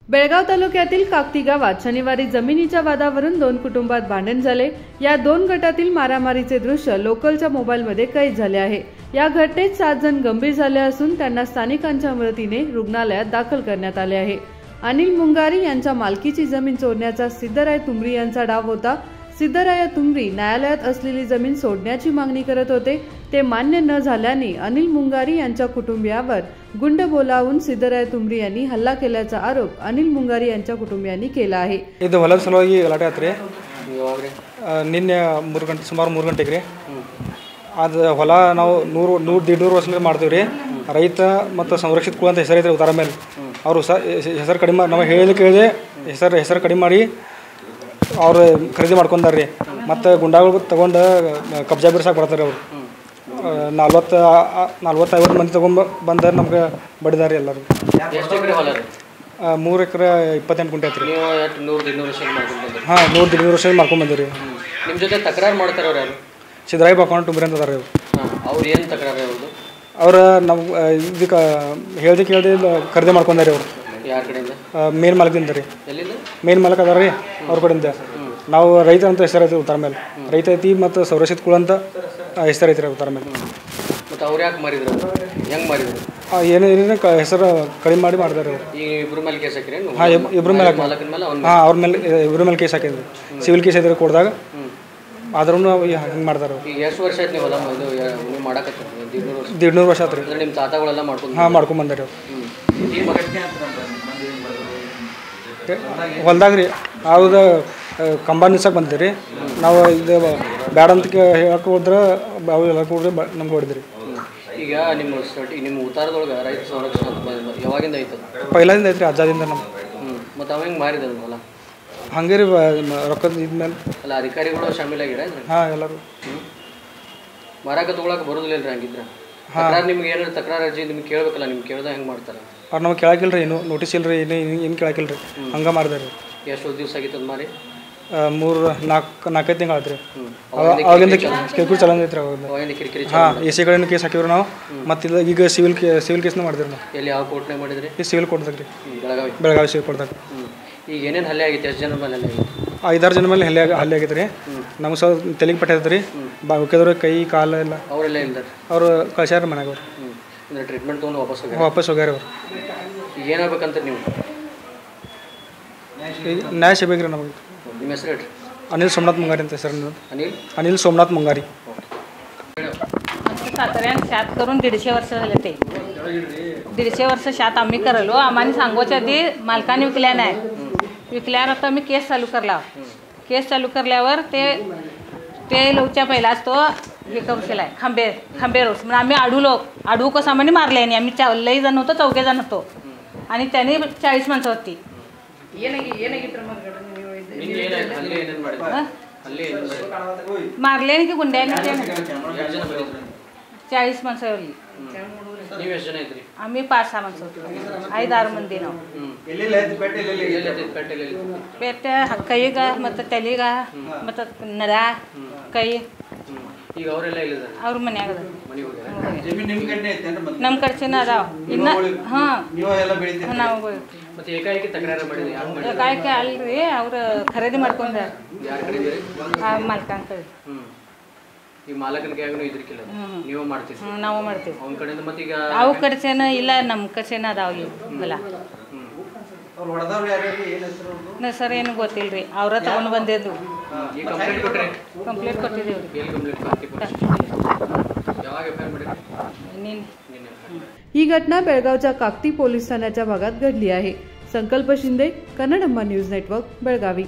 बेळगाव तालुक्यातील काकती गावात शनिवारी जमिनीच्या वादावरून दोन कुटुंबात भांडण झाले। या दोन गटातील मारामारीचे दृश्य लोकलच्या मोबाईलमध्ये कैद झाले आहे। या घटनेत 7 जण गंभीर झाले असून त्यांना स्थानिकांच्या मदतीने रुग्णालयात दाखल करण्यात आले आहे। अनिल मुंगारी यांच्या मालकीची जमीन सोडण्याचा सिद्धराय तुमरी यांचा डाव होता। सिद्धराय तुमरी न्यायालयात असलेली जमीन सोडण्याची मागणी करत होते। ते मान्य न झाल्याने अनिल मुंगारी यांच्या कुटुंबियावर गुंड बोलावून सिद्धराय तुमरी यांनी हल्ला केल्याचा आरोप अनिल मुंगारी यांच्या कुटुंबियांनी केला आहे। ಇದು ಹೊಲದ ಸಲುವಾಗಿ ಗಲಾಟೆ ಆತ್ರಿ ನಿನ್ನೆ 3 ಗಂಟೆ ಸುಮಾರು 3 ಗಂಟೆಗೆ ರೀ ಅದು ಹೊಲ ನಾವು 100-150 ವರ್ಷದಿಂದ ಮಾಡ್ತೀವಿ ರೀ। ರೈತ ಮತ್ತು ಸಂರಕ್ಷಿತ ಕುಳ ಅಂತ ಹೆಸರೈತ್ರಿ ಉತ್ತರ ಮೇಲೆ ಅವರು ಹೆಸರು ಕಡಿಮೆ ನಾವು ಹೇಳಿದೆ ಹೆಸರು ಕಡಿಮೆ ಮಾಡಿ ಅವರು ಖರೀದಿ ಮಾಡ್ಕೊಂಡಾರ ರೀ। ಮತ್ತು ಗುಂಡಾಗಳು ತಗೊಂಡು ಕಬ್ಜಾ ಬಿರ್ಸಕ್ಕೆ ಬರ್ತಾರೆ ಅವರು 40-50 ಮಂದಿ ತಗೊಂಡು ಬಂದ ನಮ್ಗೆ ಬಡಿದಾರೆ ಎಲ್ಲರೂ। 3 ಎಕರೆ 28 ಗುಂಟೆ ಐತ್ರಿ। ಹಾಂ 100-200 ವರ್ಷ ಮಾಡ್ಕೊಂಡು ಬಂದಿರಿ। ನಿಮ್ಮ ಜೊತೆ ತಕರಾರು ಮಾಡ್ತಾರೆ ಅವ್ರು ಯಾರು? ಸಿದ್ದರಾಯ ಬಾಕೊಂಡು ಟುಂಬ್ರಿ ಅಂತ ಅದಾರೆ ಅವ್ರು ಏನು ತಕರಾರು ಅವ್ರದ್ದು? ಅವ್ರು ನಮ್ಮ ಇದಕ್ಕೆ ಕೇಳ್ದೆ ಖರೀದಿ ಮಾಡ್ಕೊಂಡಾರೆ ಅವರು। ಯಾರ ಕಡೆಯಿಂದ? ಮೇನ್ ಮಾಲಕದಿಂದ ರೀ। ಎಲ್ಲಿಂದ? ಮೇನ್ ಮಾಲಕ ಅದಾರ ರೀ ಅವ್ರ ಕಡೆಯಿಂದ। ನಾವು ರೈತ ಅಂತ ಹೆಸರು ಐತಿ ಉತ್ತರ ಮೇಲೆ ರೈತ ಐತಿ ಮತ್ತು ಸಂರಕ್ಷಿತ ಕುಳ ಅಂತ ಹೆಸರು ಐತ್ರಿ ಉತ್ತರ ಮೇಲೆ। ಮತ್ತು ಅವ್ರು ಯಾಕೆ ಮಾರಿದ್ರು? ಹೆಂಗೆ ಮಾರಿದ್ರು? ಏನೇನು ಹೆಸರು ಕಡಿಮೆ ಮಾಡಿ ಮಾಡಿದಾರೆ ಅವರು। ಈ ಇಬ್ಬರ ಮೇಲೆ ಕೇಸ್ ಹಾಕಿರಿ? ಹಾಂ ಇಬ್ಬರ ಮೇಲೆ ಹಾಂ ಅವ್ರ ಮೇಲೆ ಇಬ್ಬರ ಮೇಲೆ ಕೇಸ್ ಹಾಕಿದ್ರಿ। ಸಿವಿಲ್ ಕೇಸ್ ಐತ್ರಿ ಕೊಡ್ದಾಗ ಆದ್ರೂ ಹಿಂಗೆ ಮಾಡ್ತಾರೆ। ಈಗ ಎಷ್ಟು ವರ್ಷ ಆಯ್ತು ನೀವು ಹೊಲ ನೀವು ಮಾಡಕತ್ತೀರಿ? 150 ವರ್ಷ ಆತ್ರಿ। ನಿಮ್ಮ ತಾತಗಳೆಲ್ಲ ಮಾಡ್ಕೊಂಡು ಹಾಂ ಮಾಡ್ಕೊಂಡು ಬಂದಾರೆ ಅವ್ರು ಹೊಲ್ದಾಗ ರೀ। ಅವ್ರದ್ದು ಕಂಬ ನಿಲ್ಸಕ್ಕೆ ಬಂದಿರಿ ನಾವು ಇದು ಬ್ಯಾಡ ಅಂತ ಹೇಳಕ್ಕೆ ಹೋದ್ರೆ ಅವು ಹೇಳಕ್ಕೆ ಹೋದ್ರೆ ನಮ್ಗೆ ಹೊಡೆದ್ರಿ। ಈಗ ನಿಮ್ಮ ಉತ್ತಾರದೊಳಗೆ ರೈತ ಸಂರಕ್ಷಣೆ ಯಾವಾಗಿಂದ ಐತೆ? ಪೈಲಾದಿಂದ ಐತ್ರಿ ಅಜ್ಜಾದಿಂದ ನಮ್ಮ। ಮತ್ತು ಅವ ಹೆಂಗೆ ಮಾರಿದ ಹೊಲ? ಹಂಗೆ ರೀ ರೊಕ್ಕದ ಇದ್ಮೇಲೆ ಅಲ್ಲ ಅಧಿಕಾರಿಗಳು ಶಾಮೀಲಾಗಿರ? ಹಾಂ ಎಲ್ಲರೂ ಮಾರಾಕ ತೊಗೊಳಕ್ಕೆ ಬರೋದಿಲ್ಲ ರೀ ಹಂಗಿದ್ರೆ? ತಕರಾರು ನಿಮ್ಗೆ ಏನಾದ್ರು ತಕರಾರು ಅರ್ಜಿ ನಿಮ್ಗೆ ಕೇಳಬೇಕಲ್ಲ, ನಿಮ್ಗೆ ಕೇಳ್ದಾಗ ಹೆಂಗೆ ಮಾಡ್ತಾರೆ ಅವ್ರು? ನಮ್ಗೆ ಕೇಳಾಕಿಲ್ಲ ರೀ, ಇನ್ನೂ ನೋಟಿಸ್ ಇಲ್ಲ ರೀ, ಏನು ಕೇಳಾಕಿಲ್ಲ ರೀ, ಹಂಗೆ ಮಾಡಿದಾರೆ। ಎಷ್ಟು ದಿವಸ ಆಗಿತ್ತು ಅದು ಮಾರಿ? 4-5 ತಿಂಗಳು ಆಯ್ತು ರೀ। ಅವಾಗಿಂದ ಕಿರಿಕಿರಿ ಚಲೋ ಐತ್ರಿ ಅವಾಗಿಂದ ಕಿರಿಕಿರಿ। ಹಾಂ ಎ ಸಿ ಕಡೆನೂ ಕೇಸ್ ಹಾಕಿವ್ರಿ ನಾವು। ಮತ್ತು ಈಗ ಸಿವಿಲ್ ಕೇಸ್ನ ಮಾಡಿದ್ರಿ ನಾವು। ಎಲ್ಲಿ ಯಾವ ಕೋರ್ಟ್ನಾಗ ಮಾಡಿದ್ರಿ? ಈ ಸಿವಿಲ್ ಕೊಡ್ದಾಗ ರೀ, ಬೆಳಗಾವಿ ಸಿವಿಲ್ ಕೊಡ್ದಾಗ। ಈಗ ಏನೇನು ಹಲ್ಲೆ ಆಗಿತ್ತು? ಎಷ್ಟು ಜನ ಮೇಲೆ ಹಲ್ಲೆ ಆಗಿತ್ತು? 5-6 ಜನ ಮೇಲೆ ಹಲ್ಲೆ ಆಗೈತೆ ರೀ। ನಮ್ಗೆ ಸ್ವಲ್ಪ ತೆಲಿಗೆ ಪಟ್ಟೈತೆ ರೀ, ಉಳ್ಕಿದವ್ರು ಕೈ ಕಾಲು ಎಲ್ಲ ಅವರೆಲ್ಲ ಇಲ್ದಾರೆ? ಅವರು ಕಳ್ಸ್ಯಾರ ಮನೆಗೆ ಅವ್ರು। ಅಂದರೆ ಟ್ರೀಟ್ಮೆಂಟ್ ತೊಗೊಂಡು ವಾಪಸ್ ಹೋಗ್ಯಾರ ಅವ್ರು। ಈಗ ಏನಾಗಬೇಕಂತ ನೀವು? ನ್ಯಾಯ ಸಿಗಬೇಕು ರೀ ನಮಗೆ। ನಿಮ್ಮ ಹೆಸರು ಹೇಳ್ರಿ? अनिल सोमनाथ मुंगारी ಅಂತ ಹೆಸರು। अनिल सोमनाथ मुंगारी। साताऱ्यात शात करून 150 वर्ष झाले ते। 150 वर्ष शात आम्ही करलो। आम्हाला सांगोच्या आधी मालकाने विकल्या नाही। विकल्यावर आता आम्ही केस चालू करला। केस चालू करल्यावर ते लवच्या पहिलाच तो हे करू केलाय खांबे रोस म्हणजे आम्ही आडू को सामान्य मारले आणि आम्ही लई जण होतो, 4 जण होतो आणि त्याने 40 माणसं होती। मारले की गुंड्याने 40 माणसं होती। आम्ही 5-6 माणसं होतो, 5-6 ಮಂದಿ ನಾವು। ಪೇಟೆ ಕೈಗ ಮತ್ತು ತಲೆಗ ಮತ್ತು ನರ ಕೈ ಈಗ ಅವರೆಲ್ಲ ಇಲ್ಲಿದ್ದಾರೆ? ಅವ್ರ ಮನ್ಯಾಗ ನಮ್ಮ ಕಡೆನ ಅದಾವ ಇನ್ನು। ಹಾಂ ನಾವು ಮತ್ತೆ ಏಕಾಏಕಿ ತಕರಾರು ಮಾಡಿದ್ರಿ? ಏಕಾಏಕಿ ಅಲ್ರಿ, ಅವ್ರು ಖರೀದಿ ಮಾಡ್ಕೊಂಡ್ರ ಮಾಲ್ಕನ ಕಡೆ। ಈ ಮಾಲಕನ ಕೈಯಾಗೂ ಇದ್ರಿಕಿಲ್ಲ, ನೀವು ಮಾಡ್ತೀವಿ? ನಾವು ಮಾಡ್ತೀವಿ ಅವನ ಕಡೆಯಿಂದ। ಮತ್ತೆ ಈಗ ಅವು ಕಡೆನ ಇಲ್ಲ, ನಮ್ಮ ಕಡೆನ ಅದಾವ ಇವೆಲ್ಲ। ಸರ್ ಏನು ಗೊತ್ತಿಲ್ರಿ, ಅವ್ರ ತಗೊಂಡು ಬಂದಿದ್ದು। ಕಂಪ್ಲೇಂಟ್ ಕೊಟ್ಟಿದ್ದೇವ್ರಿ। ही घटना बेळगावच्या काकती पोलीस ठाण्याच्या भागात घडली आहे। संकल्प शिंदे, कन्नडम्मा न्यूज नेटवर्क, बेळगावी।